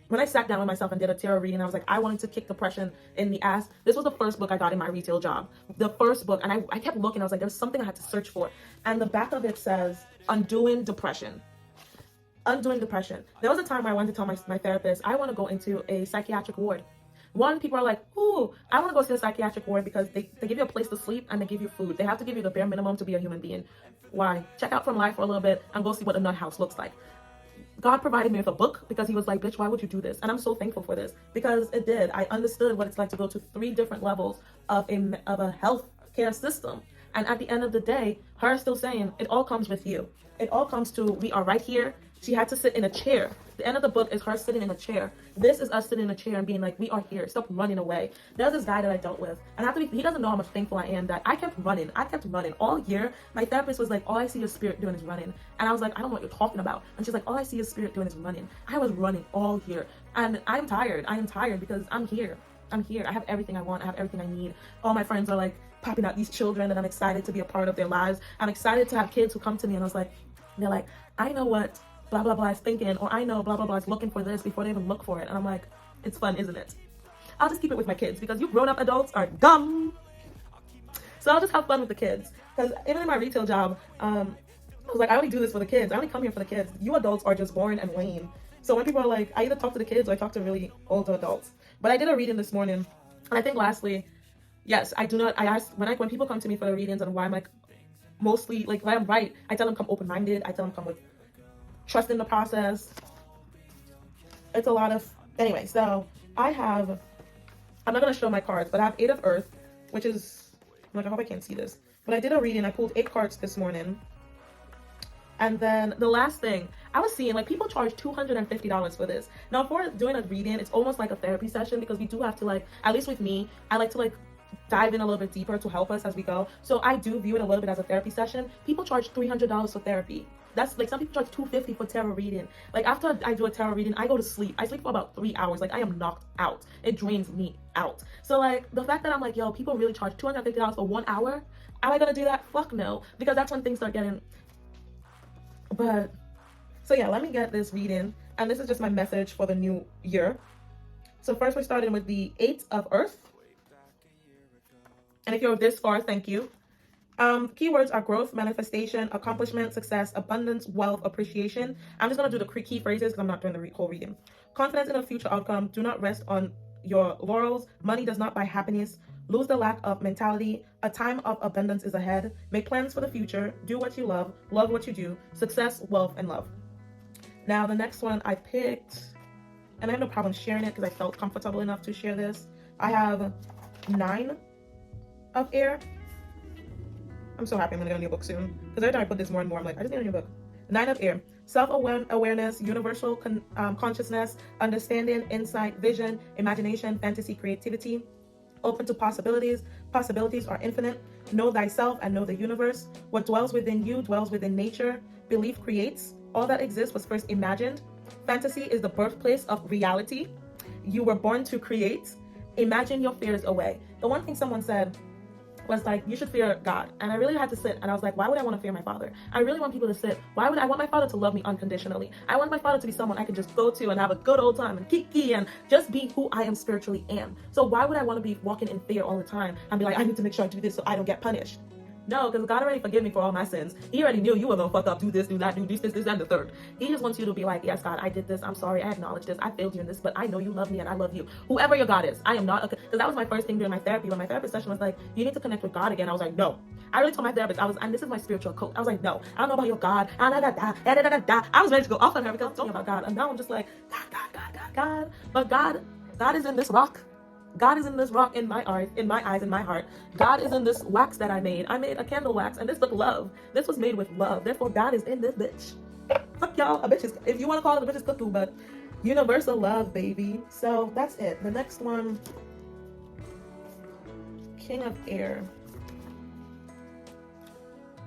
When I sat down with myself and did a tarot reading, I was like, I wanted to kick depression in the ass. This was the first book I got in my retail job. The first book. And I kept looking. I was like, there's something I had to search for. And the back of it says, Undoing Depression. Undoing Depression. There was a time where I wanted to tell my therapist, I want to go into a psychiatric ward. One, people are like, ooh, I want to go to the psychiatric ward because they give you a place to sleep and they give you food. They have to give you the bare minimum to be a human being. Why? Check out from life for a little bit and go see what a nut house looks like. God provided me with a book because he was like, bitch, why would you do this? And I'm so thankful for this because it did. I understood what it's like to go to 3 different levels of a health care system. And at the end of the day, her still saying, it all comes with you. It all comes to, we are right here. She had to sit in a chair. The end of the book is her sitting in a chair. This is us sitting in a chair and being like, we are here. Stop running away. There's this guy that I dealt with. And after he doesn't know how much thankful I am that I kept running. All year. My therapist was like, all I see is spirit doing is running. And I was like, I don't know what you're talking about. And she's like, all I see is spirit doing is running. I was running all year. And I'm tired. I am tired because I'm here. I'm here. I have everything I want. I have everything I need. All my friends are like popping out these children and I'm excited to be a part of their lives. I'm excited to have kids who come to me and I was like, they're like, I know what blah blah blah is thinking, or I know blah blah blah is looking for this before they even look for it. And I'm like, it's fun, isn't it? I'll just keep it with my kids because you grown-up adults are dumb. So I'll just have fun with the kids. Because even in my retail job, I was like, I only do this for the kids. I only come here for the kids. You adults are just boring and lame. So when people are like, I either talk to the kids or I talk to really older adults. But I did a reading this morning, and I think lastly, yes, I do not. I ask when people come to me for the readings and why I'm like mostly like when I'm right, I tell them come open-minded. I tell them come with trust in the process. It's a lot of anyway. So I have. I'm not gonna show my cards, but I have 8 of Earth, which is I'm like I hope I can't see this. But I did a reading. I pulled 8 cards this morning. And then the last thing, I was seeing like people charge $250 for this. Now for doing a reading, it's almost like a therapy session because we do have to like, at least with me, I like to like dive in a little bit deeper to help us as we go. So I do view it a little bit as a therapy session. People charge $300 for therapy. That's like some people charge $250 for tarot reading. Like after I do a tarot reading, I go to sleep. I sleep for about 3 hours. Like I am knocked out. It drains me out. So like the fact that I'm like, yo, people really charge $250 for 1 hour. Am I gonna do that? Fuck no. Because that's when things start getting. But so yeah, let me get this reading, and this is just my message for the new year. So first we're starting with the 8 of Earth, and if you're this far, thank you. Keywords are growth, manifestation, accomplishment, success, abundance, wealth, appreciation. I'm just gonna do the key phrases because I'm not doing the whole reading. Confidence in a future outcome. Do not rest on your laurels. Money does not buy happiness. Lose the lack of mentality. A time of abundance is ahead. Make plans for the future. Do what you love. Love what you do. Success, wealth, and love. Now, the next one I picked, and I have no problem sharing it because I felt comfortable enough to share this. I have 9 of Air. I'm so happy I'm gonna get a new book soon because every time I put this more and more, I'm like, I just need a new book. 9 of Air. Self-awareness, universal consciousness, understanding, insight, vision, imagination, fantasy, creativity. Open to possibilities. Possibilities are infinite. Know thyself and know the universe. What dwells within you dwells within nature. Belief creates. All that exists was first imagined. Fantasy is the birthplace of reality. You were born to create. Imagine your fears away. The one thing someone said was like, you should fear God. And I really had to sit and I was like, why would I want to fear my father? I really want people to sit. Why would I want my father to love me unconditionally? I want my father to be someone I can just go to and have a good old time and kiki and just be who I am spiritually am. So why would I want to be walking in fear all the time and be like, I need to make sure I do this so I don't get punished? No, because God already forgave me for all my sins. He already knew you were gonna fuck up, do this, do that, do this, and the third. He just wants you to be like, yes, God, I did this. I'm sorry. I acknowledge this. I failed you in this, but I know you love me and I love you. Whoever your God is, I am not. Because that was my first thing during my therapy. When my therapist session was like, you need to connect with God again. I was like, no. I really told my therapist, and this is my spiritual coach. I was like, no, I don't know about your God. I was ready to go off on her because I was talking about God, and now I'm just like, God. But God is in this rock. God is in this rock in my eyes, in my heart. God is in this wax that I made. I made a candle wax, and this looked love. This was made with love. Therefore, God is in this bitch. Fuck y'all, a bitch is, if you want to call it a bitch is cuckoo, but universal love, baby. So that's it. The next one, King of Air.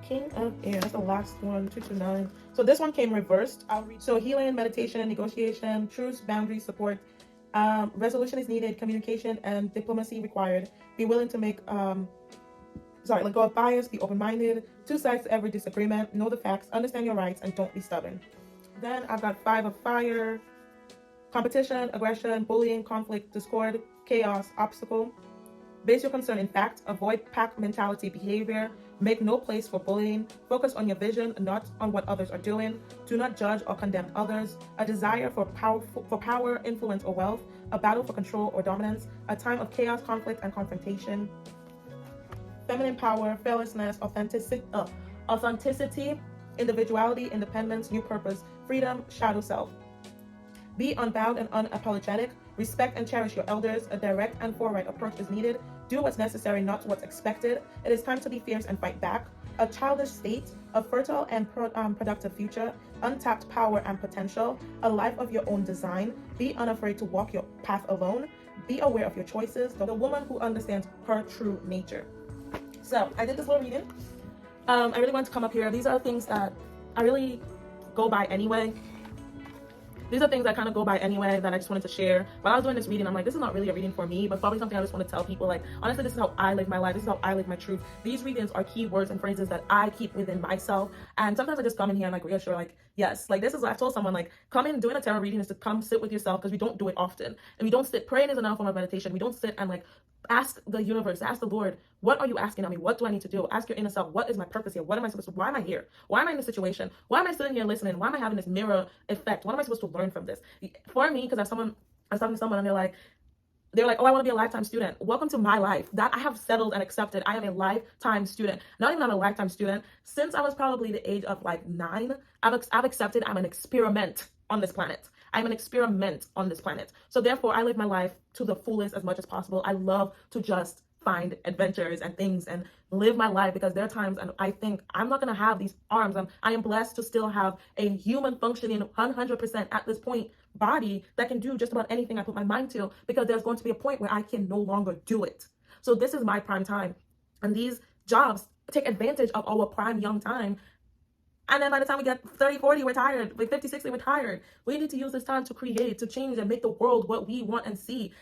King of Air. That's the last one, 229. So this one came reversed. So healing, meditation, negotiation, truce, boundaries, support. Resolution is needed, communication and diplomacy required. Be willing to let go of bias, be open-minded, 2 sides to every disagreement, know the facts, understand your rights, and don't be stubborn. Then I've got 5 of fire, competition, aggression, bullying, conflict, discord, chaos, obstacle. Base your concern in fact, avoid pack mentality behavior, make no place for bullying, focus on your vision, not on what others are doing, do not judge or condemn others, a desire for power, influence, or wealth, a battle for control or dominance, a time of chaos, conflict, and confrontation. Feminine power, fearlessness, authenticity, individuality, independence, new purpose, freedom, shadow self. Be unbound and unapologetic. Respect and cherish your elders. A direct and forthright approach is needed. Do what's necessary, not what's expected. It is time to be fierce and fight back. A childish state, a fertile and productive future, untapped power and potential, a life of your own design. Be unafraid to walk your path alone. Be aware of your choices. The woman who understands her true nature. So I did this little reading. I really wanted to come up here. These are things that I really go by anyway. These are things that kind of go by anyway that I just wanted to share. While I was doing this reading, I'm like, this is not really a reading for me, but probably something I just want to tell people. Like, honestly, this is how I live my life. This is how I live my truth. These readings are key words and phrases that I keep within myself. And sometimes I just come in here and like reassure, like, yes, like this is, I've told someone, like, come in, doing a tarot reading is to come sit with yourself, because we don't do it often. And we don't sit, praying is another form of meditation. We don't sit and like ask the universe, ask the Lord, what are you asking of me? What do I need to do? Ask your inner self, what is my purpose here? What am I supposed to, why am I here? Why am I in this situation? Why am I sitting here listening? Why am I having this mirror effect? What am I supposed to learn from this? For me, because I was talking to someone and they're like, oh, I want to be a lifetime student. Welcome to my life. That I have settled and accepted. I am a lifetime student. Not even I'm a lifetime student. Since I was probably the age of like 9, I've accepted I'm an experiment on this planet. I'm an experiment on this planet. So therefore, I live my life to the fullest as much as possible. I love to just find adventures and things and live my life, because there are times and I think I'm not going to have these arms. I am blessed to still have a human functioning 100% at this point body that can do just about anything I put my mind to, because there's going to be a point where I can no longer do it. So this is my prime time. And these jobs take advantage of our prime young time. And then by the time we get 30, 40, we're tired. Like 50, 60, we're tired. We need to use this time to create, to change, and make the world what we want and see.